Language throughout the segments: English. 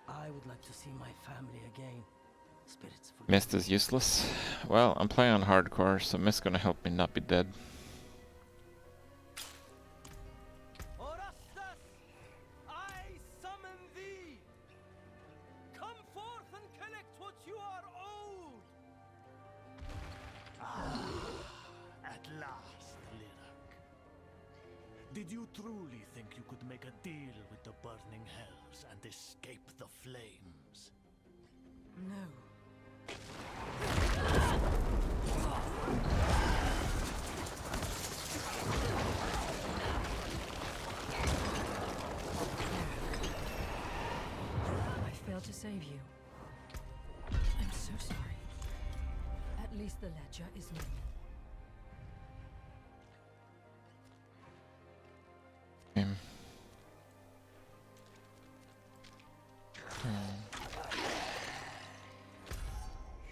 I would like to see my family again. Spirits forgive Mist me. is useless. Well, I'm playing on hardcore, so Mist's gonna help me not be dead. Orastas, I summon thee. Come forth and collect what you are owed. At last, Lirak. Did you truly think you could make a deal with the burning hells and escape the flames? No. I failed to save you. I'm so sorry. At least the ledger is known.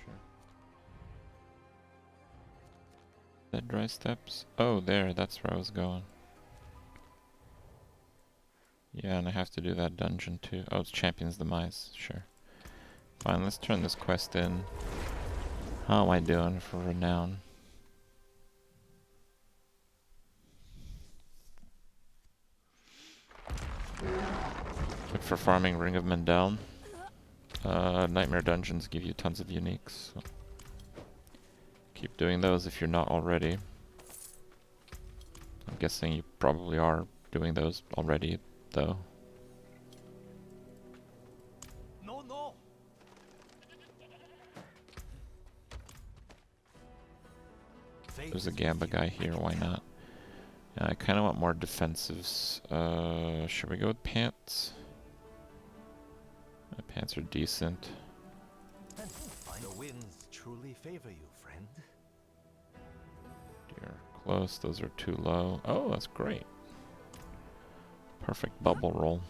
Sure. That dry steps? Oh, there, that's where I was going. Yeah, and I have to do that dungeon too. Oh, it's Champion's Demise, sure. Fine, let's turn this quest in. How am I doing for renown? Good for farming Ring of Mendel. Nightmare dungeons give you tons of uniques. So keep doing those if you're not already. I'm guessing you probably are doing those already, though. No. There's a Gamba guy here, why not? Yeah, I kind of want more defensives. Should we go with pants? Pants are decent. The winds truly favor you, friend. Dear, close. Those are too low. Oh, that's great. Perfect bubble roll.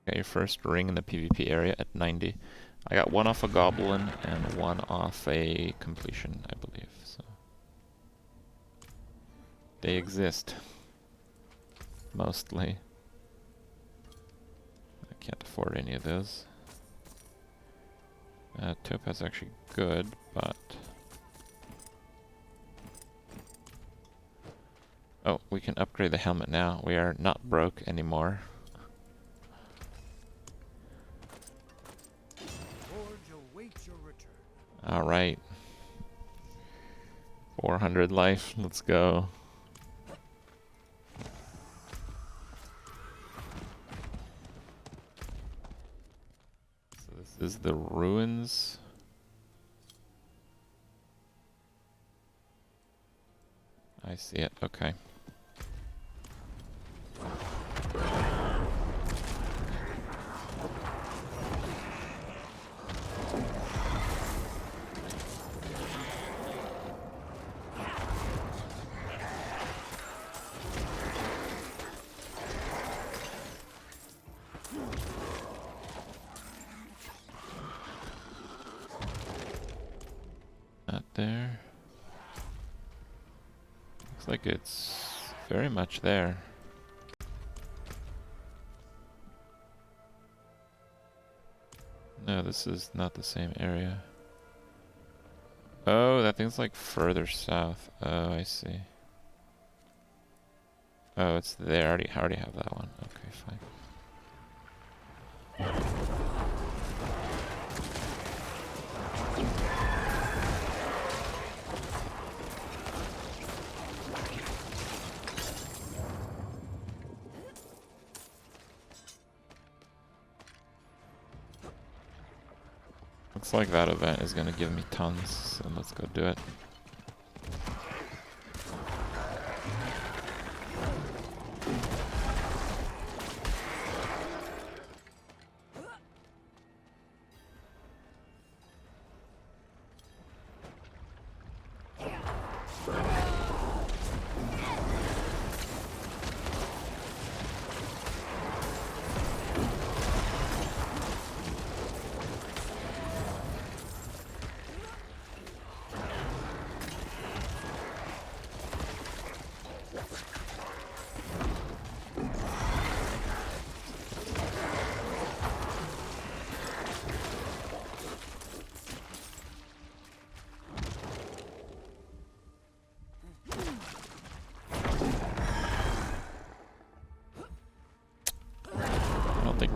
Got your first ring in the PvP area at 90. I got one off a goblin and one off a completion, I believe. So they exist. Mostly. I can't afford any of those. Topaz actually good, but... Oh, we can upgrade the helmet now. We are not broke anymore. Alright. 400 life, let's go. So this is the ruins. I see it, okay. Not there. Looks like it's very much there. No, this is not the same area. Oh, that thing's like further south. Oh, I see. Oh, it's there. I already have that one. Okay, fine. Looks like that event is gonna give me tons, so let's go do it.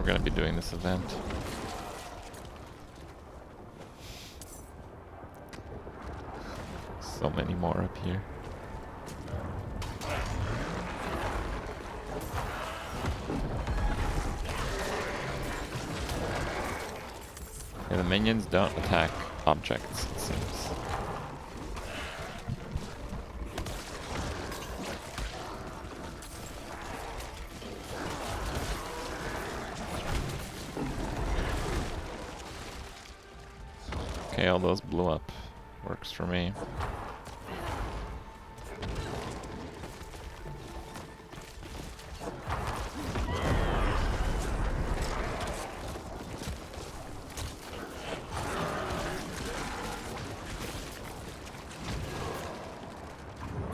we're gonna be doing this event. So many more up here. Yeah, the minions don't attack objects, it seems. Okay, all those blew up. Works for me.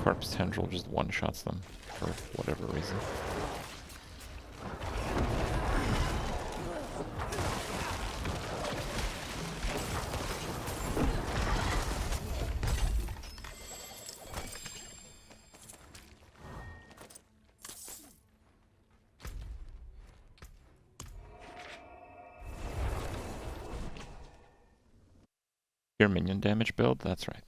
Corpse Tendril just one-shots them for whatever reason. Your minion damage build? That's right.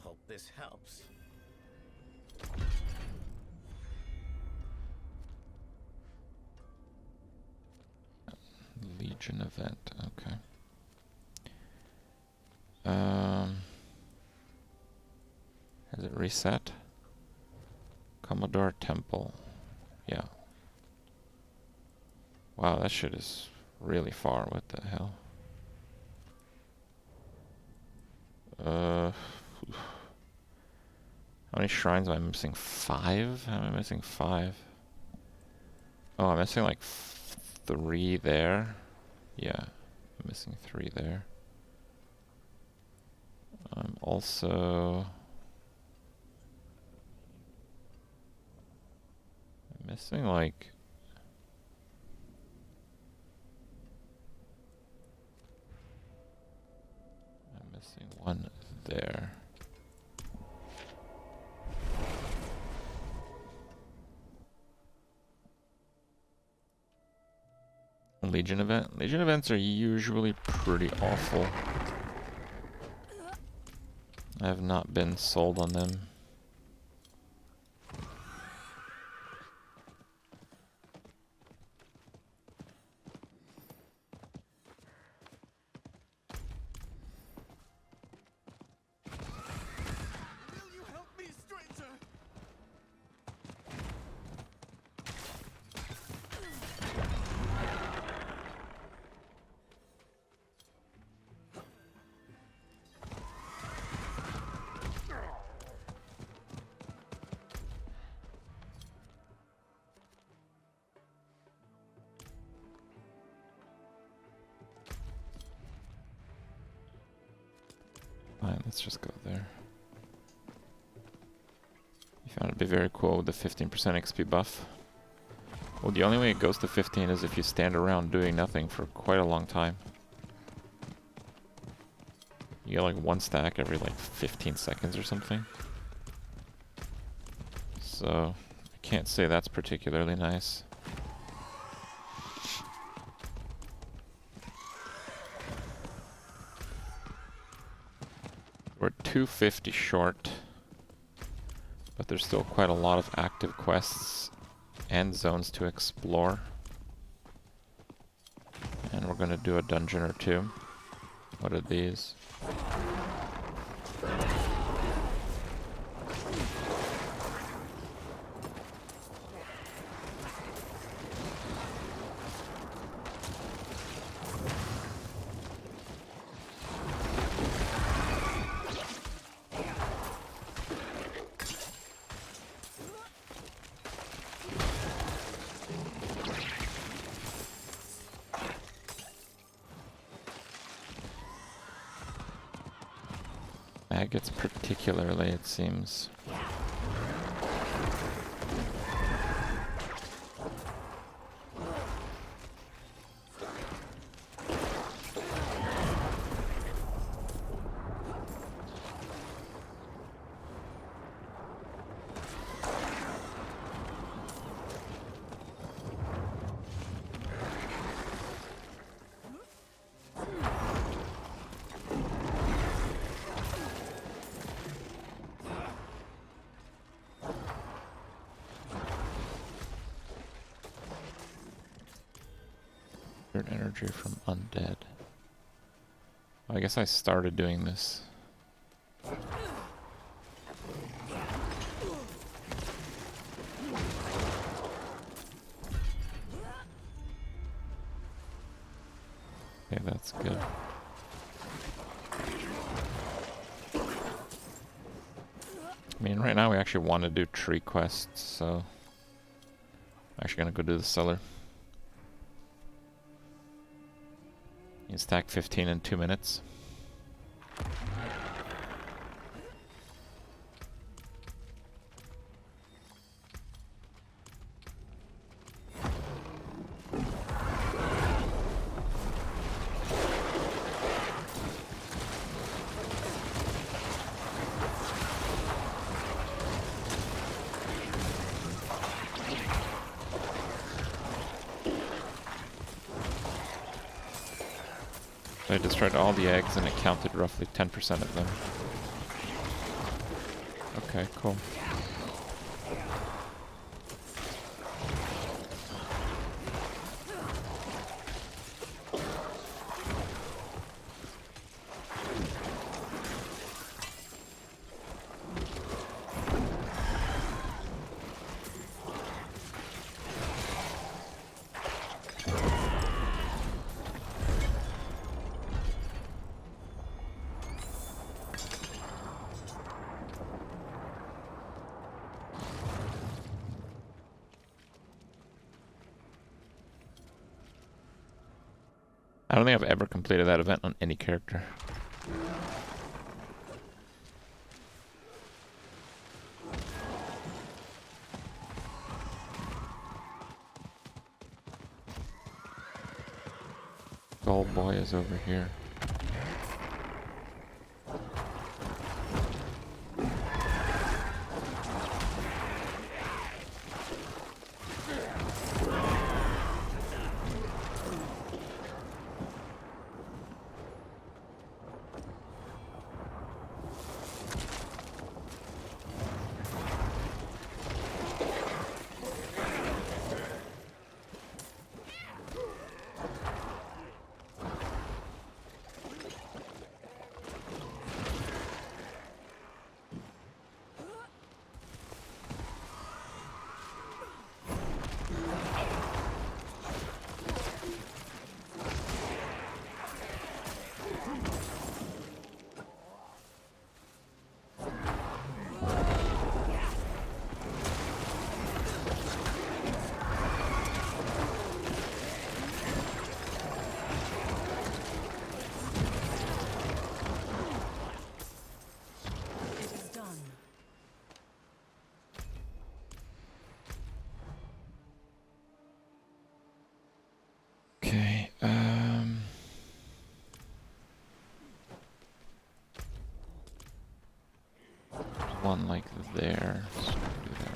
Hope this helps. Legion event, okay. Has it reset? Commodore Temple. Yeah. Wow, that shit is really far. What the hell? How many shrines am I missing? 5? How am I missing 5? Oh, I'm missing like 3 there. Yeah, I'm missing 3 there. I'm also missing like I'm missing 1 there. Legion event? Legion events are usually pretty awful. I have not been sold on them. Will you help me, stranger? Fine, let's just go there. You found it to be very cool with the 15% XP buff. Well, the only way it goes to 15 is if you stand around doing nothing for quite a long time. You get like 1 stack every like 15 seconds or something. So, I can't say that's particularly nice. We're 250 short, but there's still quite a lot of active quests and zones to explore. And we're gonna do a dungeon or 2. What are these? Maggots particularly, it seems. Spirit energy from undead. I guess I started doing this. Okay, that's good. I mean, right now we actually want to do tree quests, so I'm actually gonna go do the cellar. You can stack 15 in 2 minutes. I destroyed all the eggs and it counted roughly 10% of them. Okay, cool. I don't think I've ever completed that event on any character. Gold boy is over here. Okay, one like there, so do that.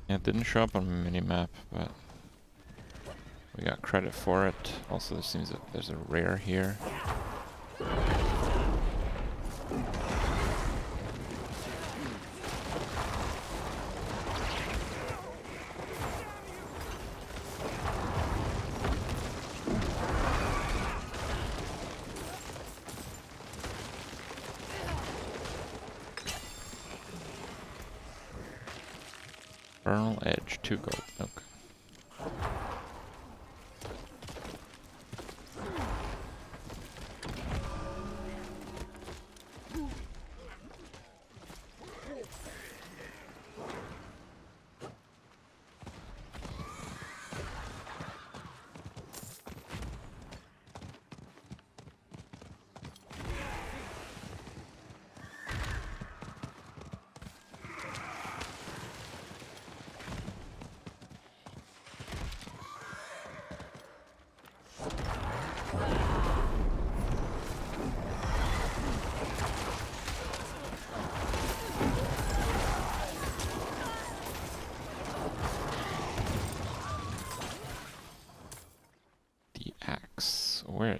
Yeah, it didn't show up on the minimap, but we got credit for it. Also, there seems that there's a rare here. Vernal Edge, 2 gold. Okay.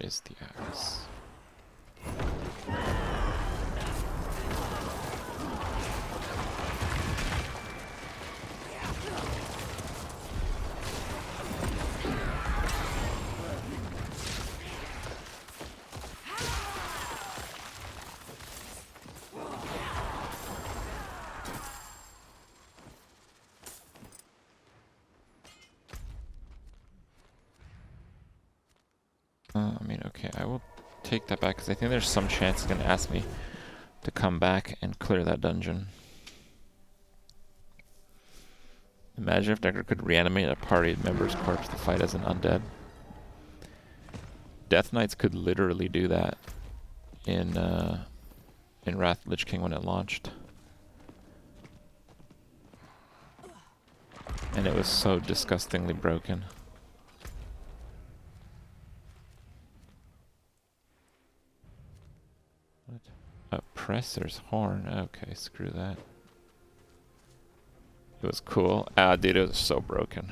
is the axe? I mean, okay, I will take that back because I think there's some chance it's going to ask me to come back and clear that dungeon. Imagine if Necro could reanimate a party member's corpse to fight as an undead. Death Knights could literally do that in Wrath of the Lich King when it launched. And it was so disgustingly broken. What? Oppressor's Horn. Okay, screw that. It was cool. Dude, it was so broken.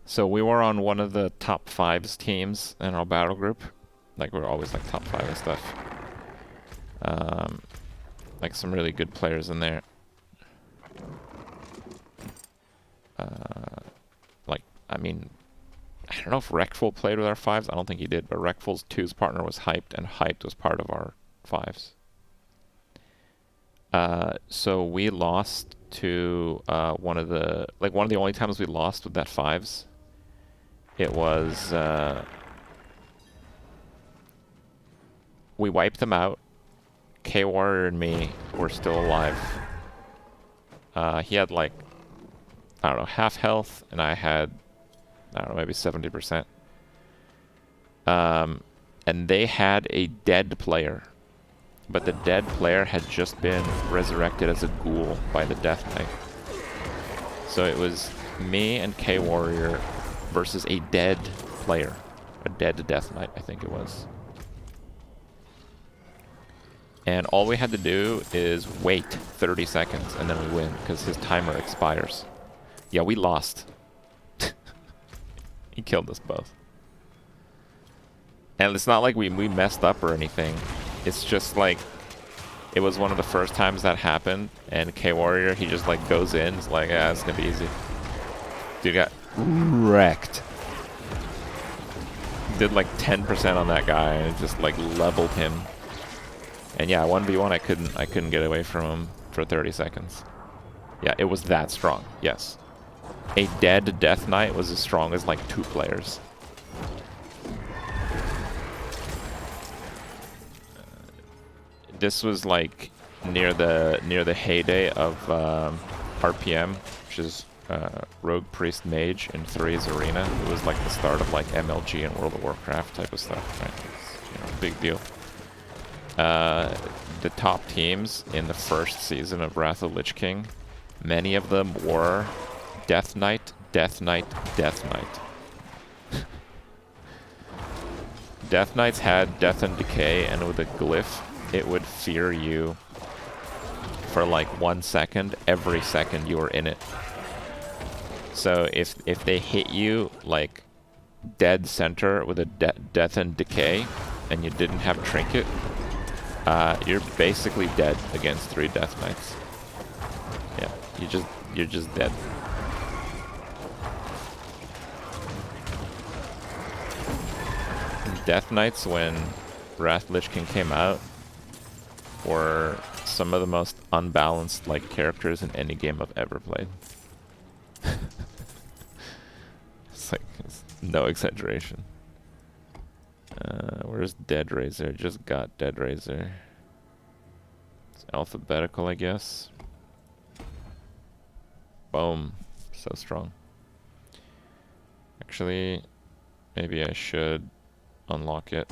So we were on one of the top 5s teams in our battle group. Like, we're always like top 5 and stuff. Like some really good players in there. Like, I mean, I don't know if Rekful played with our 5s. I don't think he did, but Rekful's 2's partner was Hyped, and Hyped was part of our 5s. So we lost to one of the only times we lost with that 5s. It was we wiped them out. K-Warrior and me were still alive. He had like, I don't know, half health, and I had, I don't know, maybe 70%. And they had a dead player. But the dead player had just been resurrected as a ghoul by the Death Knight. So it was me and K-Warrior versus a dead player. A dead Death Knight, I think it was. And all we had to do is wait 30 seconds and then we win, because his timer expires. Yeah, we lost. He killed us both. And it's not like we messed up or anything. It's just like, it was one of the first times that happened, and K-Warrior, he just like goes in, it's like, yeah, it's gonna be easy. Dude got wrecked. Did like 10% on that guy, and it just like leveled him. And yeah, 1v1, I couldn't get away from him for 30 seconds. Yeah, it was that strong, yes. A dead Death Knight was as strong as like 2 players. This was like near the heyday of RPM, which is Rogue Priest Mage in 3's Arena. It was like the start of like MLG and World of Warcraft type of stuff, right? It's, you know, big deal. The top teams in the first season of Wrath of the Lich King, many of them were Death Knight, Death Knight, Death Knight. Death Knights had Death and Decay, and with a glyph, it would fear you for like 1 second every second you were in it. So if they hit you like dead center with a Death and Decay, and you didn't have Trinket, you're basically dead against 3 Death Knights. Yeah, you're just dead. Death Knights, when Wrath of the Lich King came out, were some of the most unbalanced like characters in any game I've ever played. It's no exaggeration. Where's Dead Razor? Just got Dead Razor. It's alphabetical, I guess. Boom. So strong. Actually, maybe I should unlock it.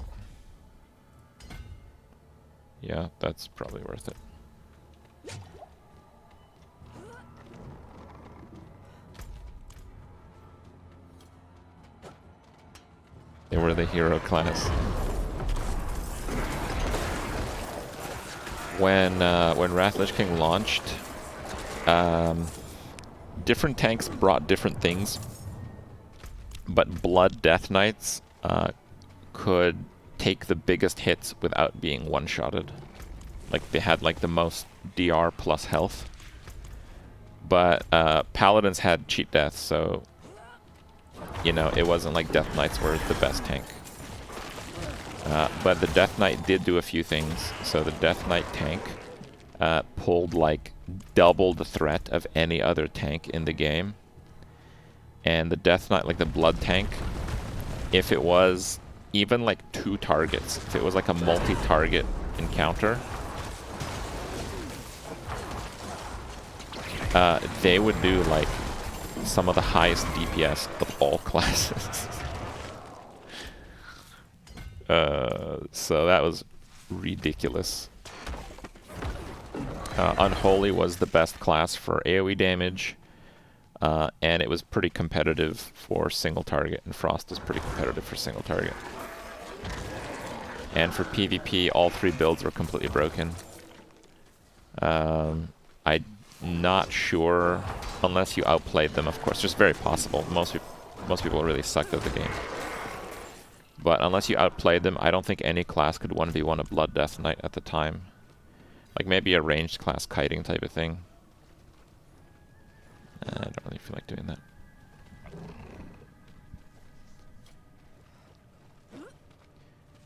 Yeah, that's probably worth it. They were the hero class. When Wrath of the Lich King launched, different tanks brought different things, but Blood Death Knights could take the biggest hits without being one-shotted. Like, they had like the most DR plus health. But Paladins had cheat deaths, so you know, it wasn't like Death Knights were the best tank. But the Death Knight did do a few things. So the Death Knight tank pulled like double the threat of any other tank in the game. And the Death Knight, like the Blood tank, if it was even like 2 targets, if it was like a multi-target encounter, they would do like some of the highest DPS of all classes. So that was ridiculous. Unholy was the best class for AoE damage, and it was pretty competitive for single target, and Frost is pretty competitive for single target. And for PvP, all 3 builds were completely broken. I'm not sure, unless you outplayed them, of course. Just very possible. Most people really sucked at the game. But unless you outplayed them, I don't think any class could 1v1 a Blood Death Knight at the time. Like maybe a ranged class kiting type of thing. I don't really feel like doing that.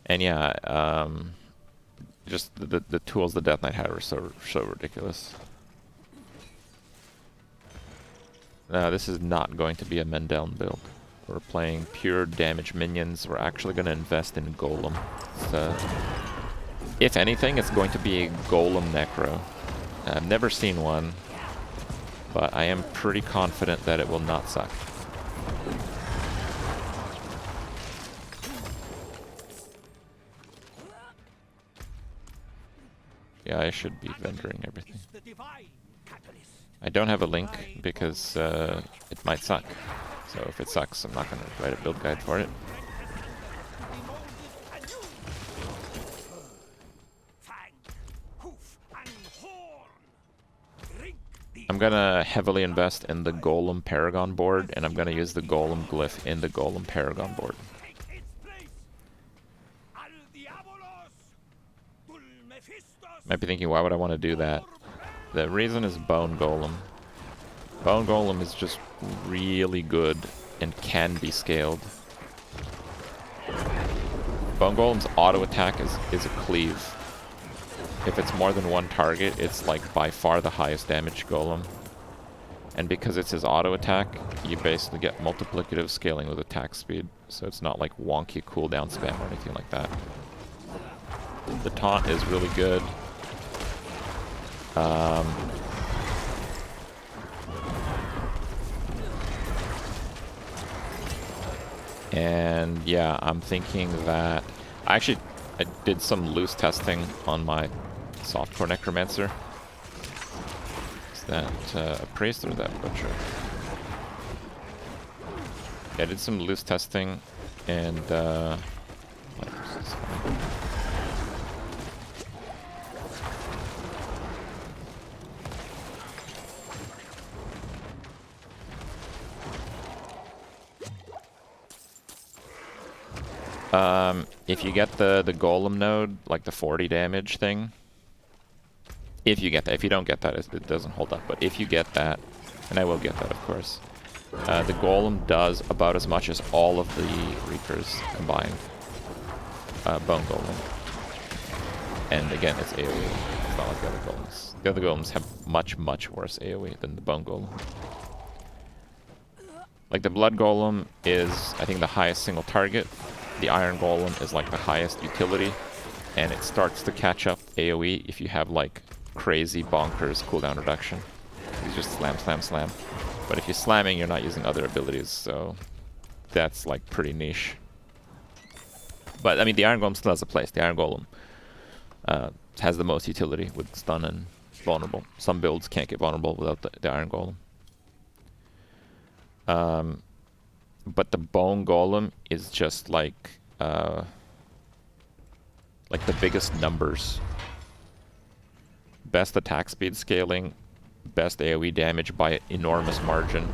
And yeah, just the tools the Death Knight had were so ridiculous. This is not going to be a Mendeln build. We're playing pure damage minions. We're actually going to invest in Golem. So, if anything, it's going to be a Golem Necro. I've never seen one, but I am pretty confident that it will not suck. Yeah, I should be vendoring everything. I don't have a link because it might suck. So if it sucks, I'm not going to write a build guide for it. I'm going to heavily invest in the Golem Paragon board, and I'm going to use the Golem glyph in the Golem Paragon board. Might be thinking, why would I want to do that? The reason is Bone Golem. Bone Golem is just really good and can be scaled. Bone Golem's auto attack is a cleave. If it's more than 1 target, it's like by far the highest damage golem. And because it's his auto attack, you basically get multiplicative scaling with attack speed. So it's not like wonky cooldown spam or anything like that. The taunt is really good. And yeah, I'm thinking that I did some loose testing on my softcore Necromancer. Is that a priest or is that butcher? Yeah, I did some loose testing, and what is this one? If you get the golem node, like the 40 damage thing, if you get that. If you don't get that, it doesn't hold up. But if you get that, and I will get that, of course, the golem does about as much as all of the Reapers combined. Bone golem. And again, it's AoE. It's not like the other golems. The other golems have much, much worse AoE than the bone golem. Like the blood golem is, I think, the highest single target. The iron golem is like the highest utility, and it starts to catch up AoE if you have like crazy bonkers cooldown reduction. You just slam, slam, slam. But if you're slamming, you're not using other abilities, so that's like pretty niche. But I mean, the iron golem still has a place. The iron golem has the most utility with stun and vulnerable. Some builds can't get vulnerable without the iron golem. But the bone golem is just like the biggest numbers. Best attack speed scaling, best AoE damage by an enormous margin.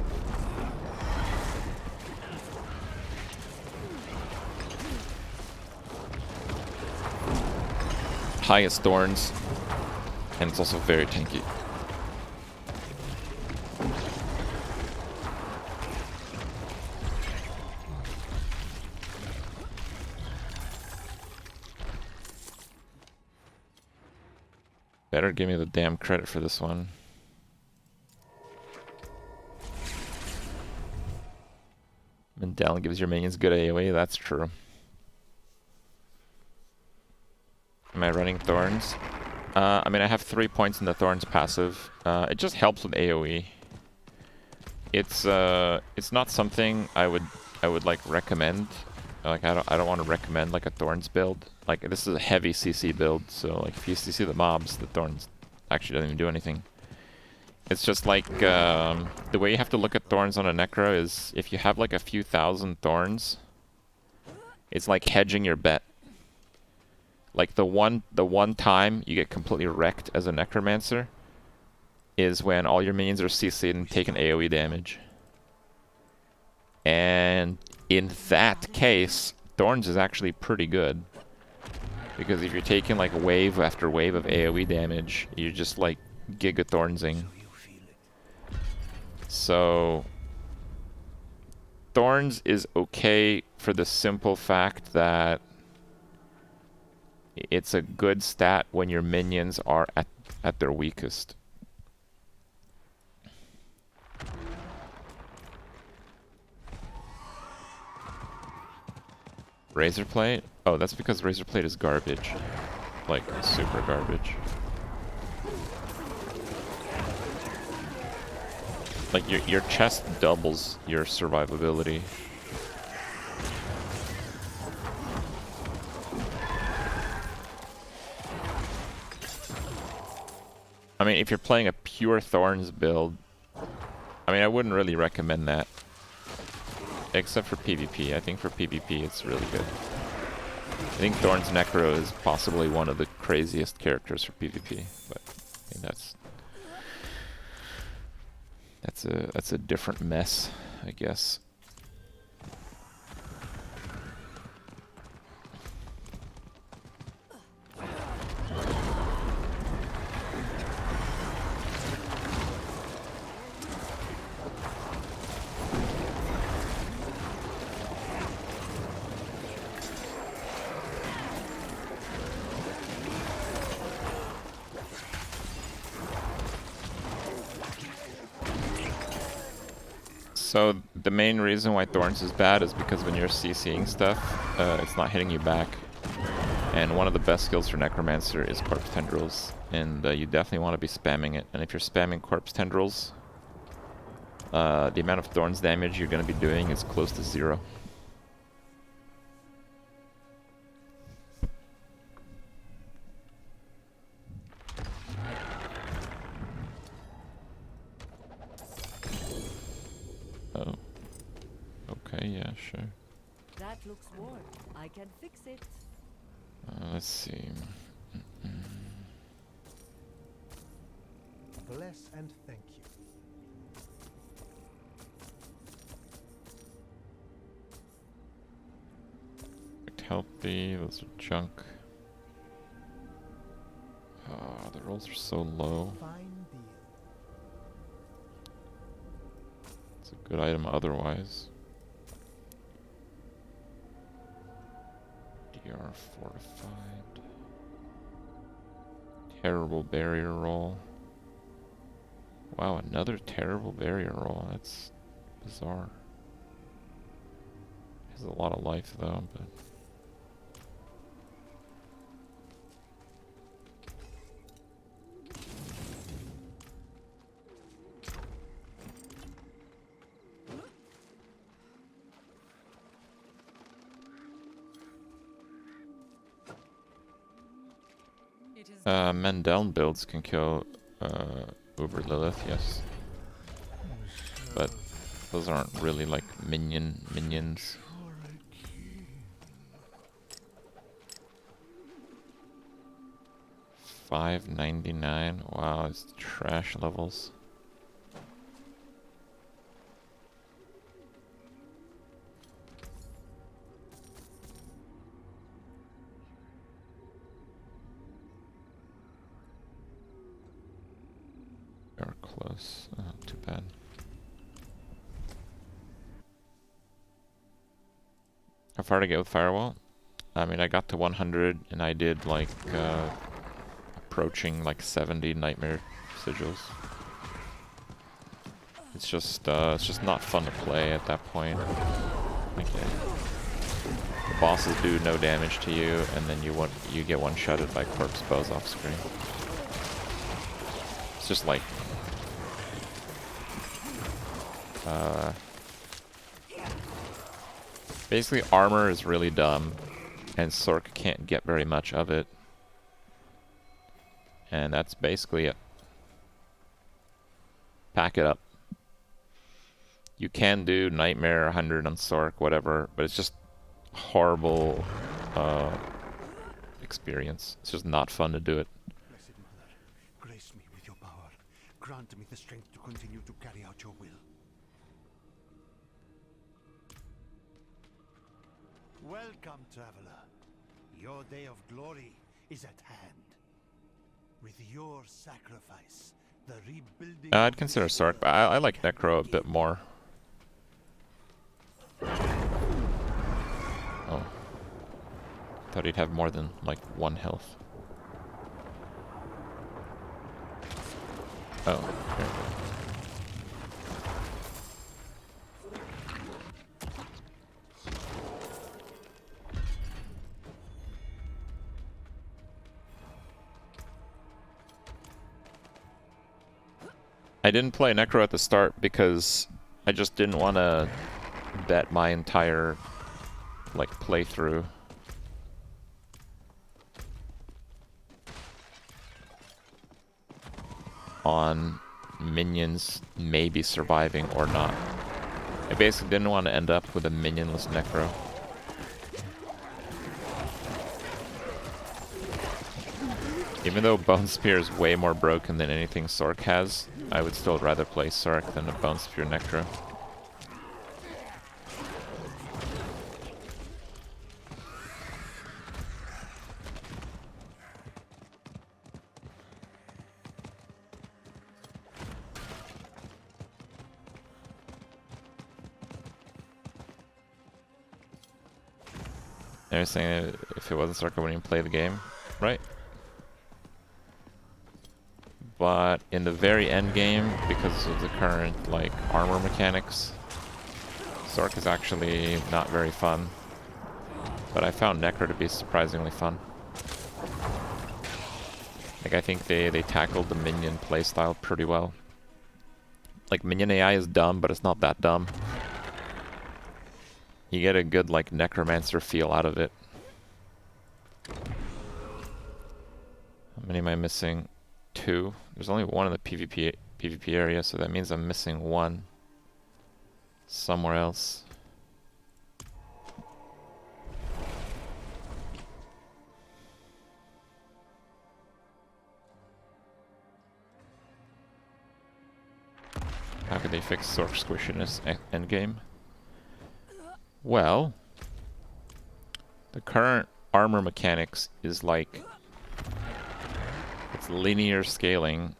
highest Thorns, and it's also very tanky. Better give me the damn credit for this one. Mandela gives your minions good AoE, that's true. Am I running Thorns? I mean, I have 3 points in the Thorns passive. It just helps with AoE. It's not something I would like recommend. Like I don't want to recommend like a Thorns build. Like this is a heavy CC build, so like if you CC the mobs, the Thorns actually doesn't even do anything. It's just like the way you have to look at Thorns on a Necro is if you have like a few thousand Thorns, it's like hedging your bet. Like the one time you get completely wrecked as a Necromancer is when all your minions are CC'd and taking AoE damage. And in that case, Thorns is actually pretty good. Because if you're taking like wave after wave of AoE damage, you're just like Giga Thornsing. So Thorns is okay for the simple fact that it's a good stat when your minions are at their weakest. Razorplate? Oh, that's because Razorplate is garbage. Like, super garbage. Like, your chest doubles your survivability. I mean, if you're playing a pure Thorns build, I mean, I wouldn't really recommend that. Except for PvP. I think for PvP it's really good. I think Thorns Necro is possibly one of the craziest characters for PvP, but I mean, that's a different mess, I guess. So the main reason why Thorns is bad is because when you're CCing stuff, it's not hitting you back. And one of the best skills for Necromancer is Corpse Tendrils, and you definitely want to be spamming it. And if you're spamming Corpse Tendrils, the amount of Thorns damage you're going to be doing is close to 0. Oh. Okay, yeah, sure. That looks worn. I can fix it. Let's see. Bless and thank you. Healthy, those are junk. Oh, the rolls are so low. Fine deal. It's a good item otherwise. DR fortified. Terrible barrier roll. Wow, another terrible barrier roll. That's bizarre. Has a lot of life though, but Mendeln builds can kill Uber Lilith, yes. But those aren't really like minions. $5.99. Wow, it's trash levels. close. Oh, too bad. How far to get with Firewall? I mean, I got to 100 and I did like approaching like 70 Nightmare Sigils. It's just not fun to play at that point. Okay. The bosses do no damage to you, and then you get one-shotted by corpse bows off screen. It's just like basically armor is really dumb, and Sorc can't get very much of it, and that's basically it. Pack it up. You can do Nightmare 100 on Sorc, whatever, but it's just horrible experience. It's just not fun to do it. Blessed Mother, grace me with your power. Grant me the strength to continue to carry out your will. Welcome, traveler. Your day of glory is at hand. With your sacrifice, the rebuilding... I'd consider Sorc, but I like Necro a bit more. Oh. Thought he'd have more than, like, 1 health. Oh, there we go. I didn't play Necro at the start because I just didn't want to bet my entire, like, playthrough on minions maybe surviving or not. I basically didn't want to end up with a minionless Necro. Even though Bone Spear is way more broken than anything Sorc has, I would still rather play Sorc than a Bone Spear Necro. They're saying if it wasn't Sorc, I wouldn't even play the game, right? But in the very end game, because of the current like armor mechanics, Sorc is actually not very fun. But I found Necro to be surprisingly fun. Like, I think they tackled the minion playstyle pretty well. Like, minion AI is dumb, but it's not that dumb. You get a good, like, Necromancer feel out of it. How many am I missing? 2. There's only 1 in the PvP area, so that means I'm missing 1 somewhere else. How could they fix Sorc squishiness endgame? Well, the current armor mechanics is like, it's linear scaling,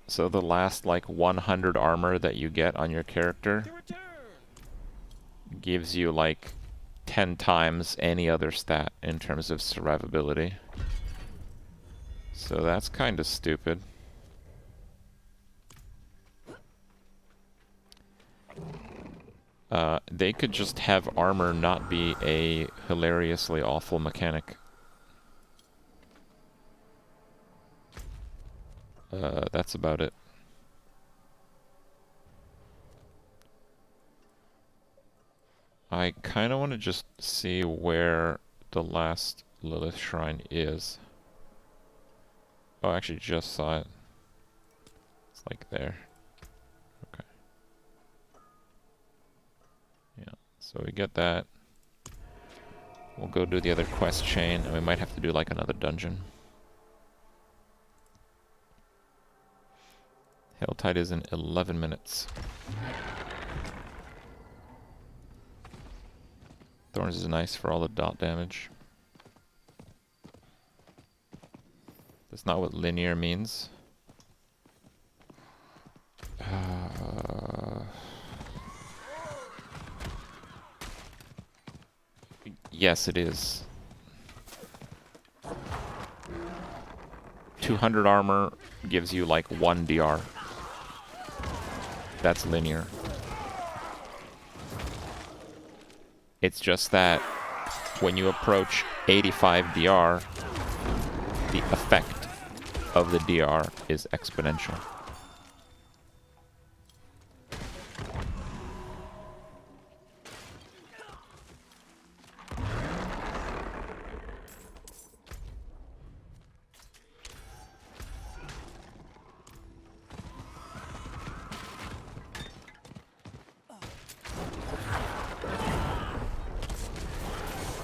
so the last like 100 armor that you get on your character gives you like 10 times any other stat in terms of survivability. So that's kind of stupid. They could just have armor not be a hilariously awful mechanic. That's about it. I kind of want to just see where the last Lilith Shrine is. Oh, I actually just saw it. It's like there. Okay. Yeah, so we get that. We'll go do the other quest chain, and we might have to do like another dungeon. Helltide is in 11 minutes. Thorns is nice for all the dot damage. That's not what linear means. Yes, it is. 200 armor gives you like 1 DR. That's linear. It's just that when you approach 85 DR, the effect of the DR is exponential.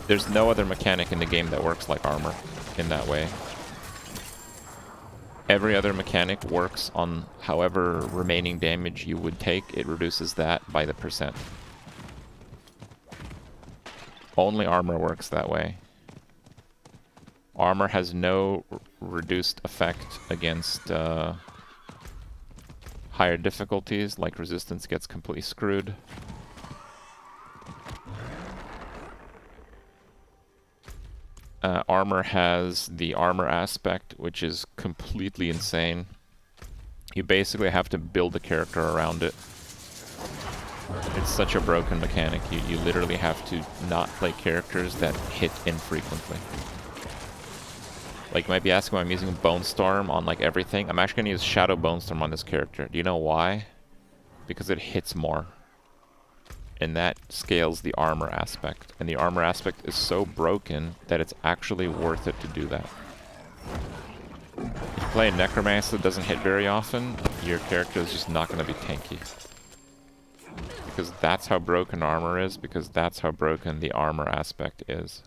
There's no other mechanic in the game that works like armor in that way. Every other mechanic works on however remaining damage you would take, it reduces that by the percent. Only armor works that way. Armor has no reduced effect against higher difficulties, like resistance gets completely screwed. Armor has the armor aspect, which is completely insane. You basically have to build a character around it. It's such a broken mechanic. You literally have to not play characters that hit infrequently. Like, you might be asking why I'm using Bone Storm on like everything. I'm actually going to use Shadow Bone Storm on this character. Do you know why? Because it hits more. And that scales the armor aspect. And the armor aspect is so broken that it's actually worth it to do that. If you play a Necromancer that doesn't hit very often, your character is just not going to be tanky. Because that's how broken armor is, because that's how broken the armor aspect is.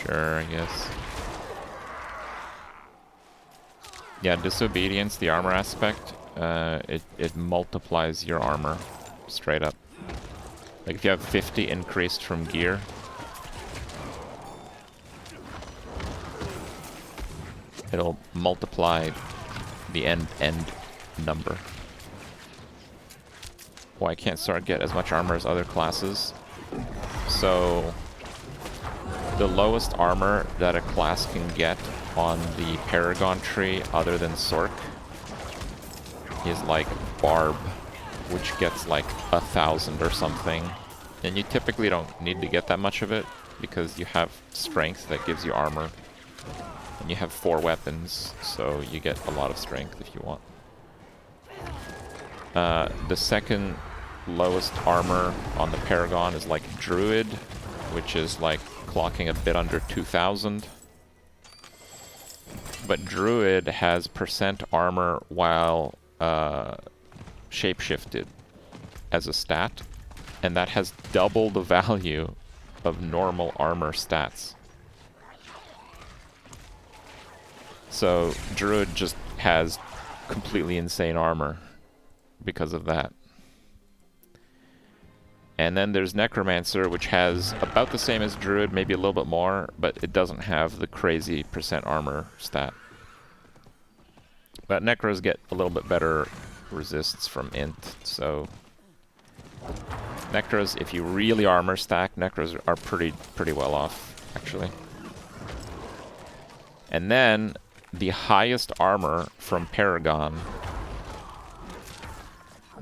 Sure, I guess. Yeah, Disobedience, the armor aspect, it multiplies your armor straight up. Like if you have 50 increased from gear, it'll multiply the end number. Well, I can't get as much armor as other classes. So the lowest armor that a class can get on the Paragon tree other than Sorc is like Barb, which gets like 1,000 or something. And you typically don't need to get that much of it because you have strength that gives you armor. And you have 4 weapons, so you get a lot of strength if you want. The second lowest armor on the Paragon is like Druid, which is like clocking a bit under 2,000. But Druid has percent armor while shapeshifted as a stat, and that has double the value of normal armor stats. So Druid just has completely insane armor because of that. And then there's Necromancer, which has about the same as Druid, maybe a little bit more, but it doesn't have the crazy percent armor stat. But Necros get a little bit better resists from int, so Necros, if you really armor stack, Necros are pretty well off, actually. And then the highest armor from Paragon.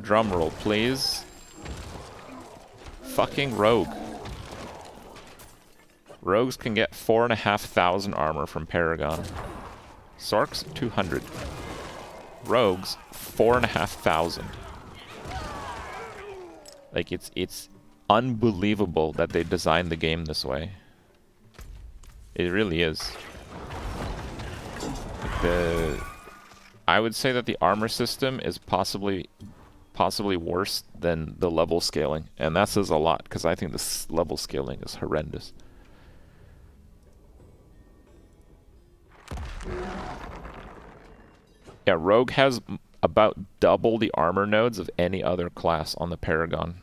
Drumroll, please. Fucking Rogue. Rogues can get 4,500 armor from Paragon. Sorcs, 200. Rogues, 4,500. Like, it's unbelievable that they designed the game this way. It really is. Like I would say that the armor system is possibly possibly worse than the level scaling, and that says a lot because I think this level scaling is horrendous. Yeah, Rogue has about double the armor nodes of any other class on the Paragon.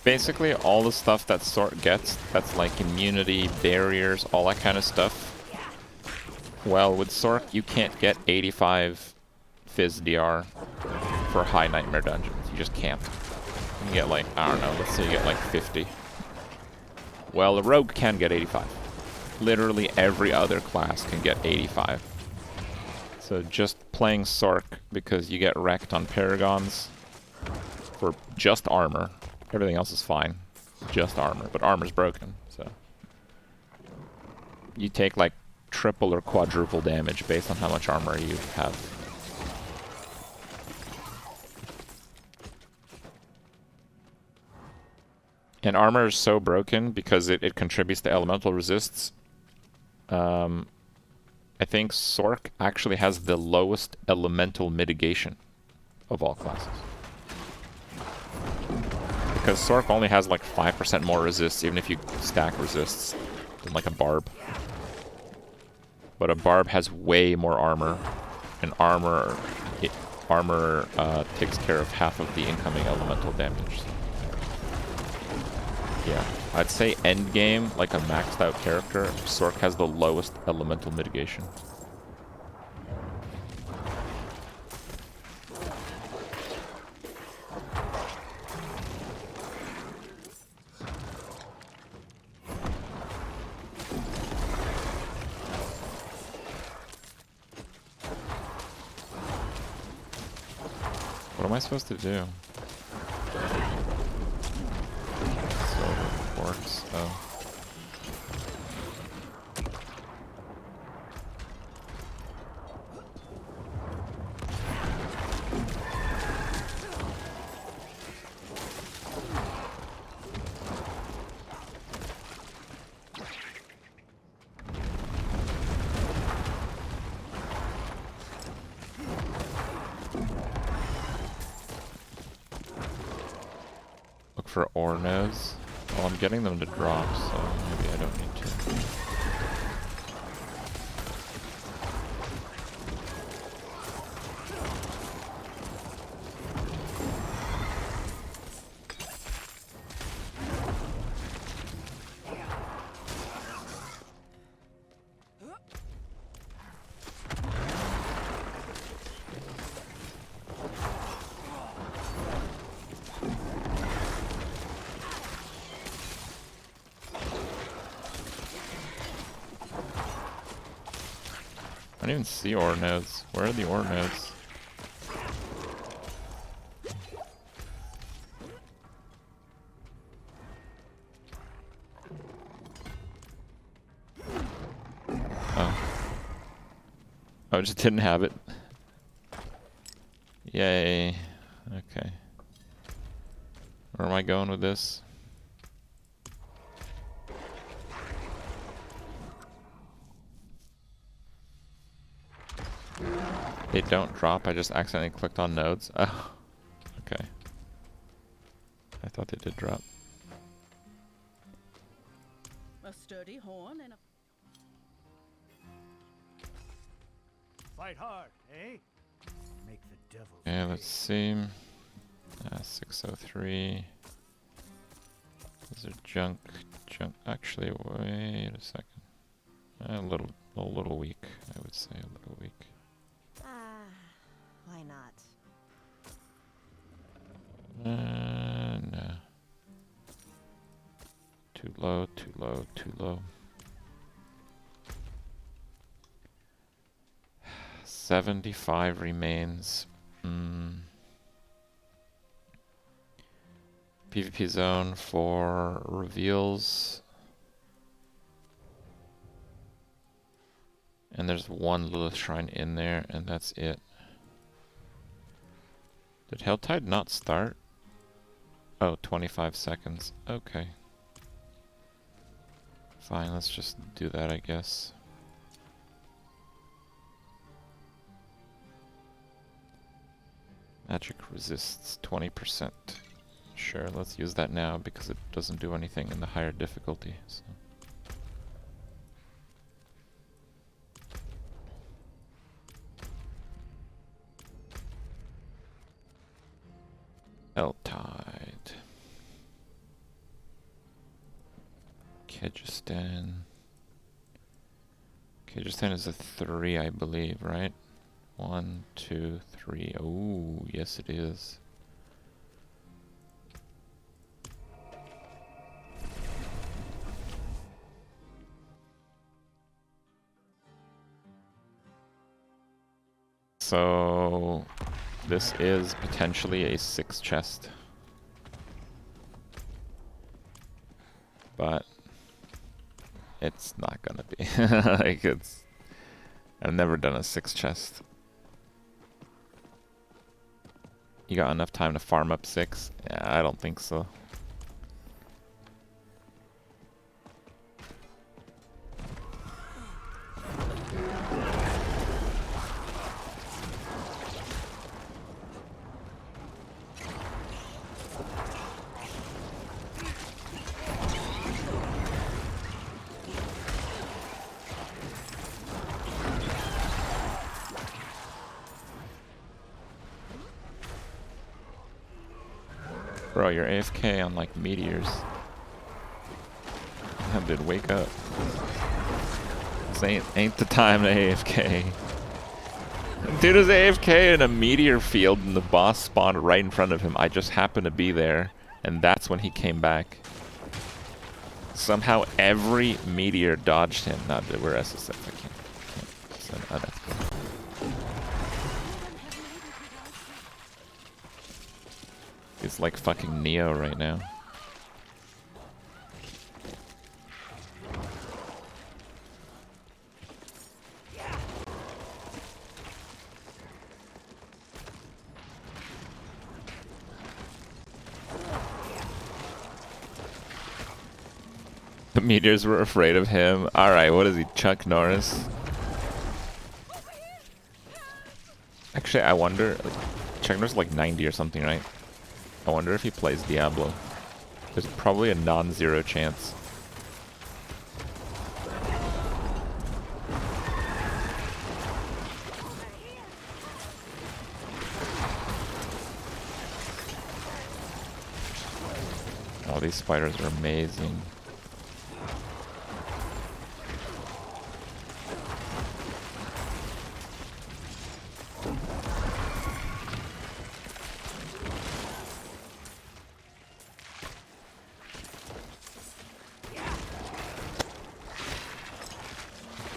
Basically, all the stuff that Sorc gets, that's like immunity, barriers, all that kind of stuff. Well, with Sorc, you can't get 85 Fizz DR for high Nightmare dungeons. You just can't. You can get like, I don't know, let's say you get like 50. Well, the Rogue can get 85. Literally every other class can get 85. So just playing Sorc because you get wrecked on Paragons for just armor. Everything else is fine. Just armor. But armor's broken, so... You take like triple or quadruple damage based on how much armor you have. And armor is so broken because it contributes to elemental resists. I think Sorc actually has the lowest elemental mitigation of all classes. Because Sorc only has like 5% more resists, even if you stack resists, than like a Barb. But a Barb has way more armor, and armor takes care of half of the incoming elemental damage. Yeah, I'd say endgame, like a maxed out character, Sorc has the lowest elemental mitigation. What am I supposed to do? So works. Oh. For ore nodes. Well, I'm getting them to drop, so maybe I don't need to. I don't even see ore nodes. Where are the ore nodes? Oh. Oh, I just didn't have it. Yay. Okay. Where am I going with this? They don't drop, I just accidentally clicked on nodes. Oh, okay. I thought they did drop. A sturdy horn and a... Fight hard, eh? Make the devil. Yeah, let's see. 603. These are junk. Actually, wait a second. A little weak, I would say, a little weak. Why not? No. Too low, too low, too low. 75 remains. PvP zone for reveals. And there's one Lilith shrine in there, and that's it. Did Helltide not start? Oh, 25 seconds. Okay. Fine, let's just do that, I guess. Magic resists 20%. Sure, let's use that now because it doesn't do anything in the higher difficulty. So. Helltide. Kyrgyzstan. Kyrgyzstan is a 3, I believe, right? 1, 2, 3. Oh, yes it is. So this is potentially a 6 chest. But it's not gonna be. Like it's I've never done a 6 chest. You got enough time to farm up 6? Yeah, I don't think so. Bro, you're AFK on like meteors. Damn, dude, wake up. This ain't the time to AFK. Dude is AFK in a meteor field and the boss spawned right in front of him. I just happened to be there and that's when he came back. Somehow every meteor dodged him. Nah, dude, we're SSF. I can't send unethical. It's like fucking Neo right now. The meteors were afraid of him. Alright, what is he, Chuck Norris? Actually, I wonder, like, Chuck Norris is like 90 or something, right? I wonder if he plays Diablo. There's probably a non-zero chance. Oh, these spiders are amazing.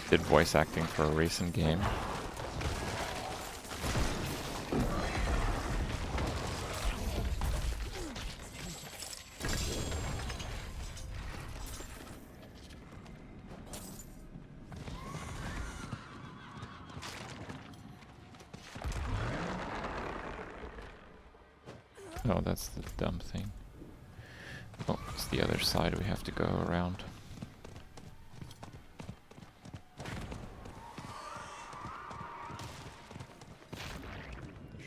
Did voice acting for a recent game. Oh, that's the dumb thing. Oh, it's the other side we have to go around.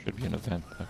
Should be an event, okay.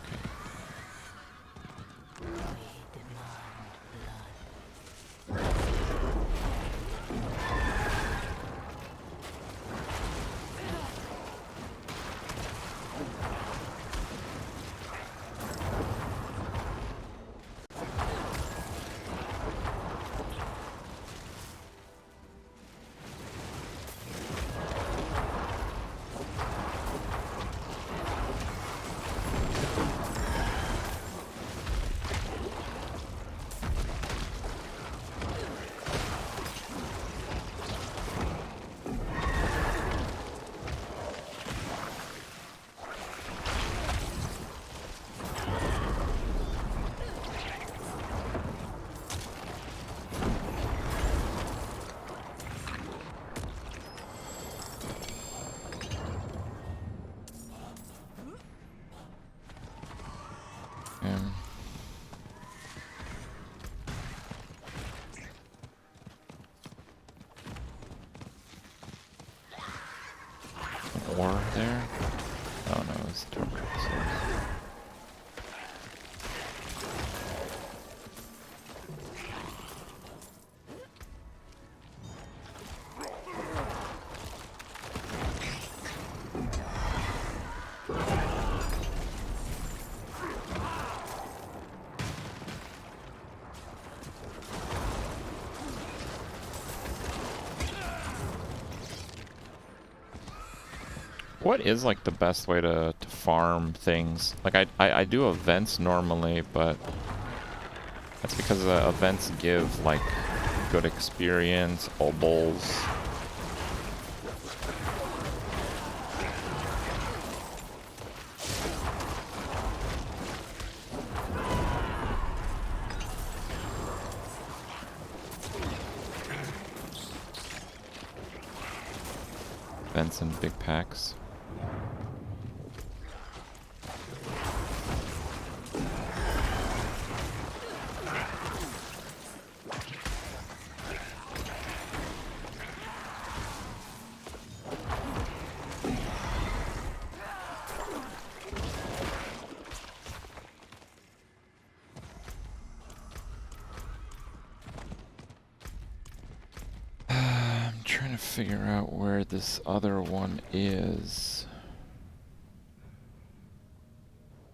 there? Oh no, it was Torment. What is like the best way to farm things? Like I do events normally, but that's because events give like good experience, obols. Events in big packs. Figure out where this other one is.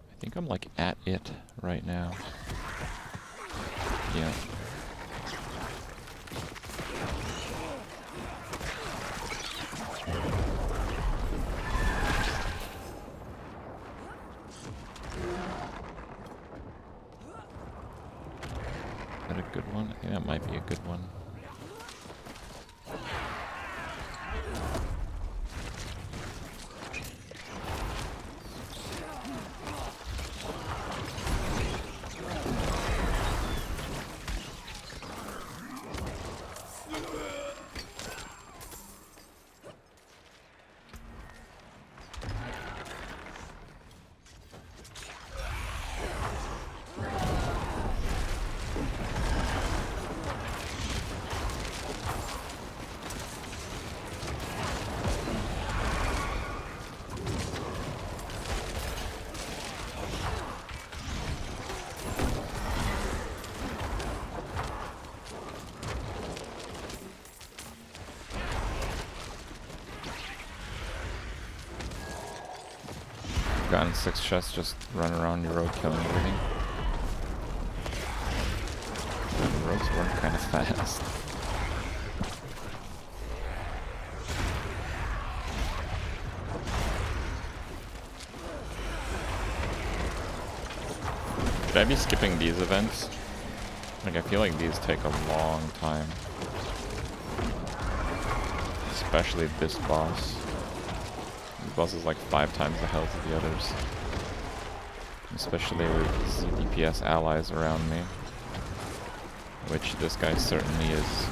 I think I'm like at it right now. Yeah. Is that a good one? I think that might be a good one. Gotten 6 chests, just run around your road killing everything. The roads run kind of fast. Should I be skipping these events? Like, I feel like these take a long time. Especially this boss. This boss is like 5 times the health of the others. Especially with DPS allies around me. Which this guy certainly is.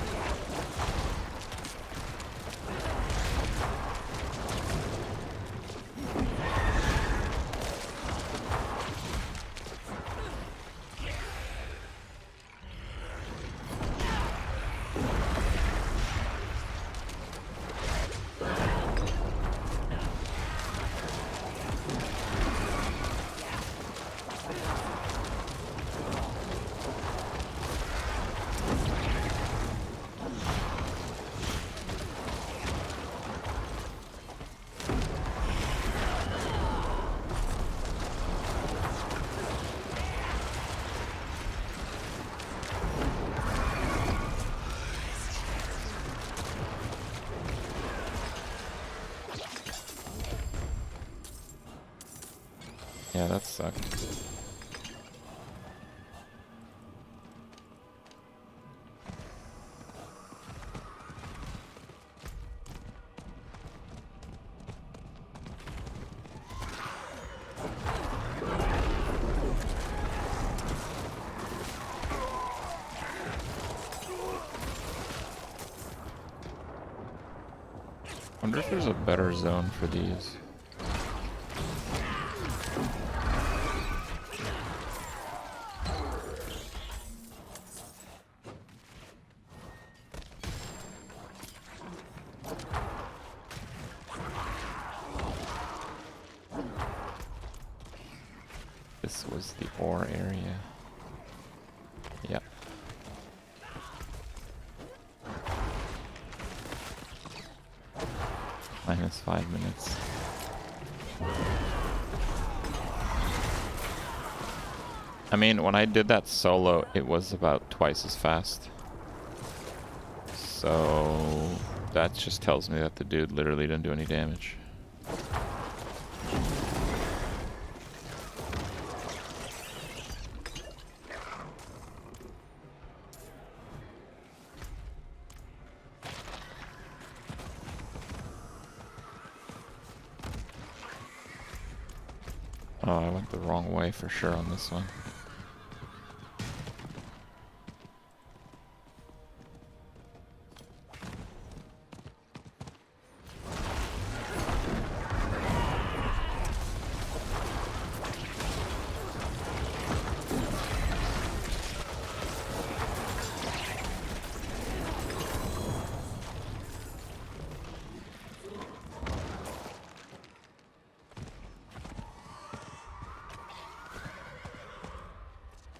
Yeah, that sucked. Wonder if there's a better zone for these. was the ore area. Yep. Minus 5 minutes. I mean, when I did that solo, it was about twice as fast. So that just tells me that the dude literally didn't do any damage. Oh, I went the wrong way for sure on this one.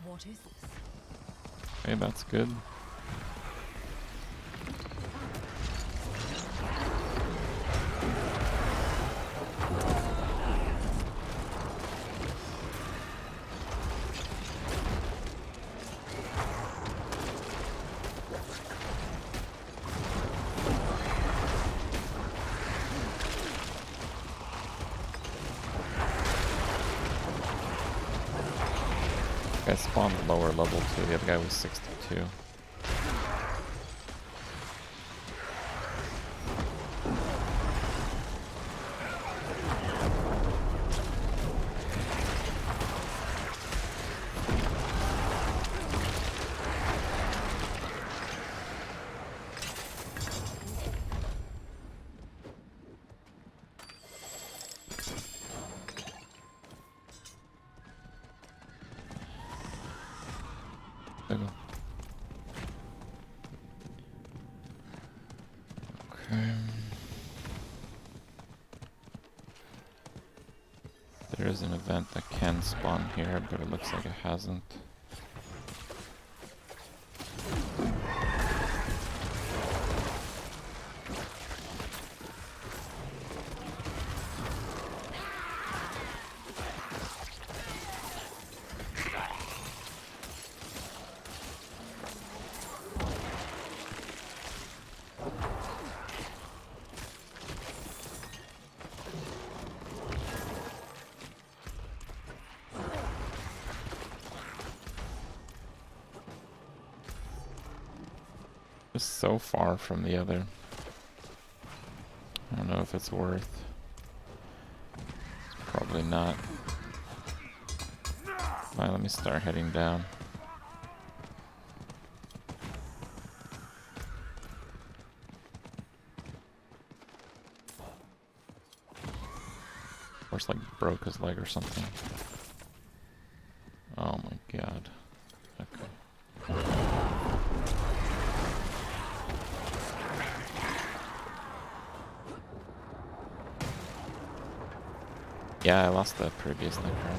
What is this? Okay, that's good. I spawned lower level too. The other guy was 62. There is an event that can spawn here, but it looks like it hasn't. Just so far from the other. I don't know if it's worth. It's probably not. Alright, let me start heading down. Horse like broke his leg or something. Oh my god. Okay. Yeah, I lost the previous Necro.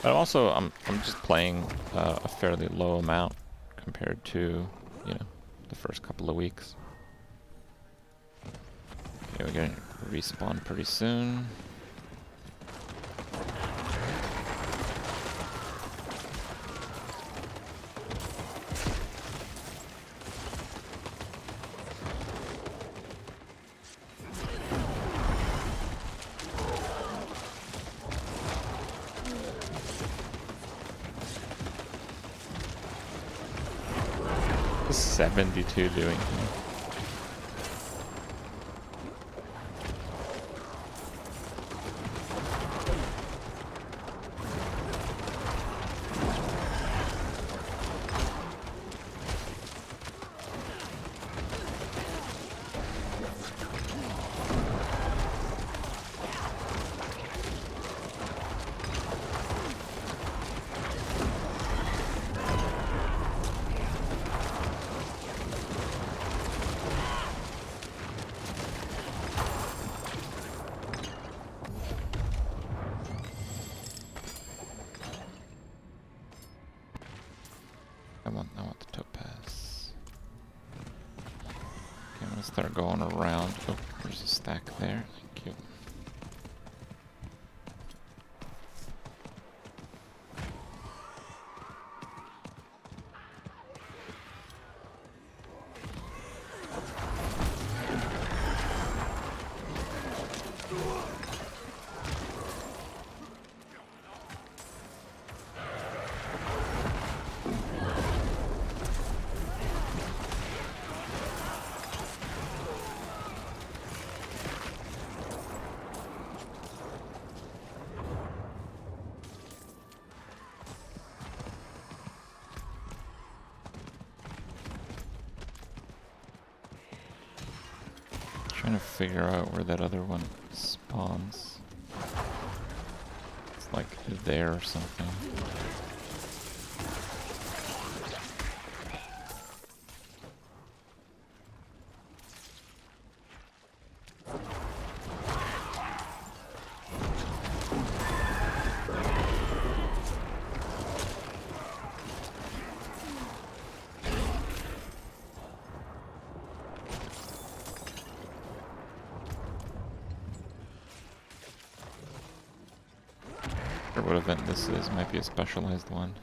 But also, I'm just playing a fairly low amount compared to, you know, the first couple of weeks. Okay, we're gonna respawn pretty soon. What's 72 doing here? I want the topaz. Okay, I'm gonna start going around. Oh, there's a stack there. Thank you. Trying to figure out where that other one spawns. It's like there or something. Or what event this is, might be a specialized one.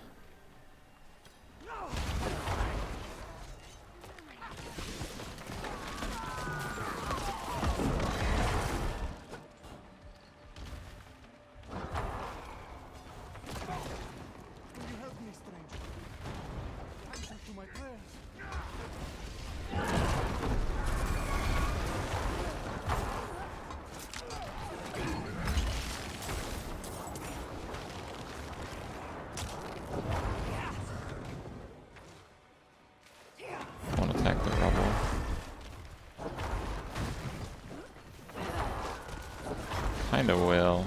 Kinda will.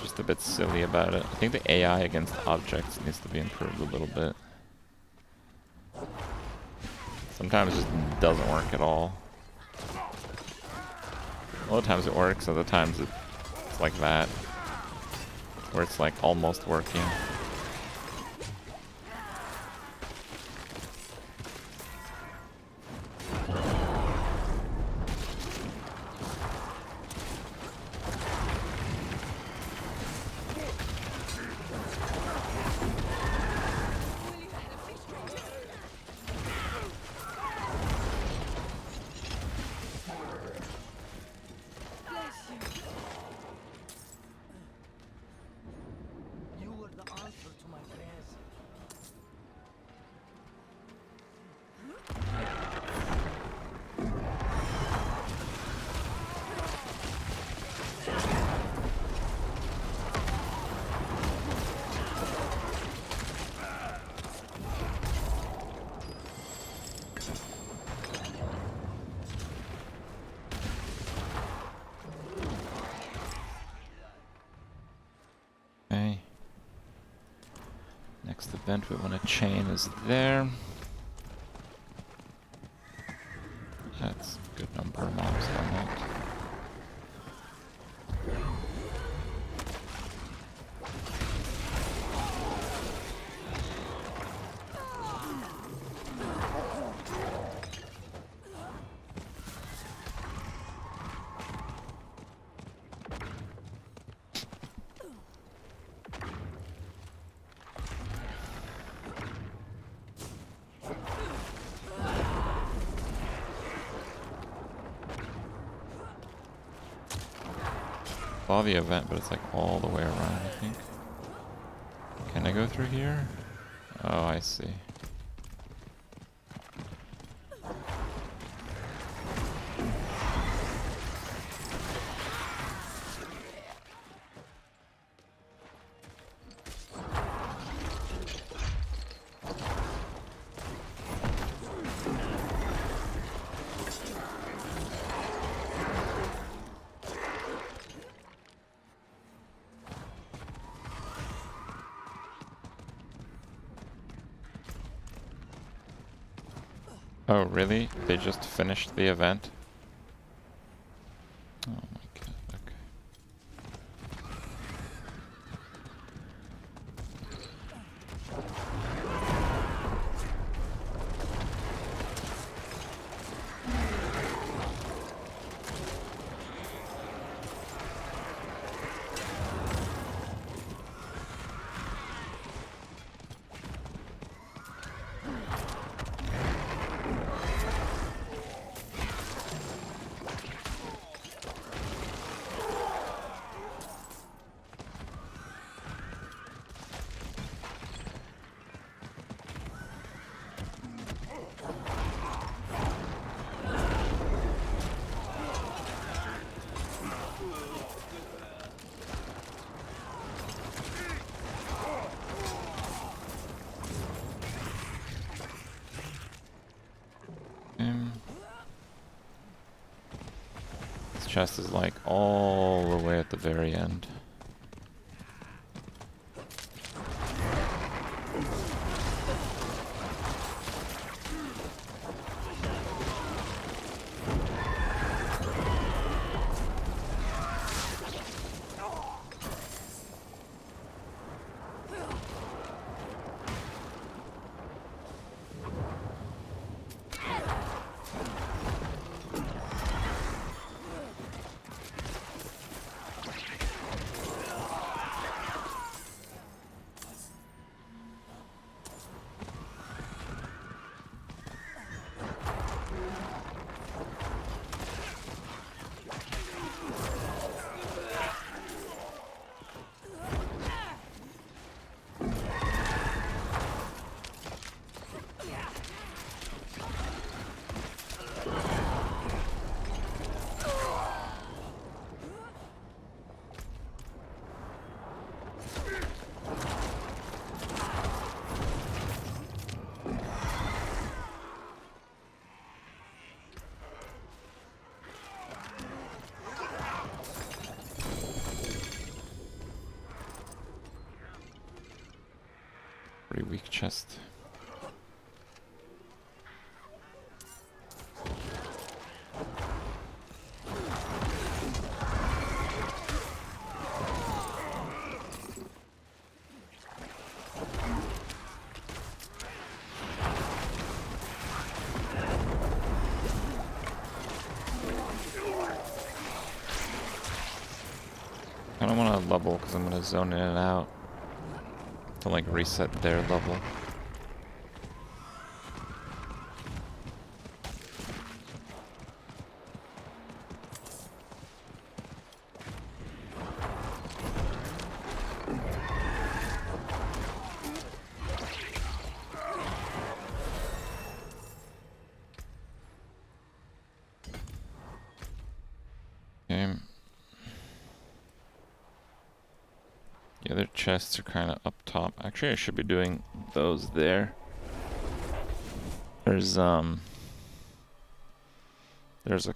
Just a bit silly about it. I think the AI against objects needs to be improved a little bit. Sometimes it just doesn't work at all. A lot of times it works, other times it's like that. Where it's like almost working. Okay. Next event we want to chain is there. That's a good number of mobs on that. Saw the event, but it's like all the way around, I think. Can I go through here? Oh, I see. Oh, really? They just finished the event? Oh my god, okay. chest is like all the way at the very end. Pretty weak chest. I don't want to level because I'm going to zone in and out to like reset their level. Okay. The other chests are kind of up top. Actually, I should be doing those there. There's a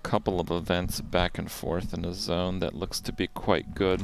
couple of events back and forth in the zone that looks to be quite good.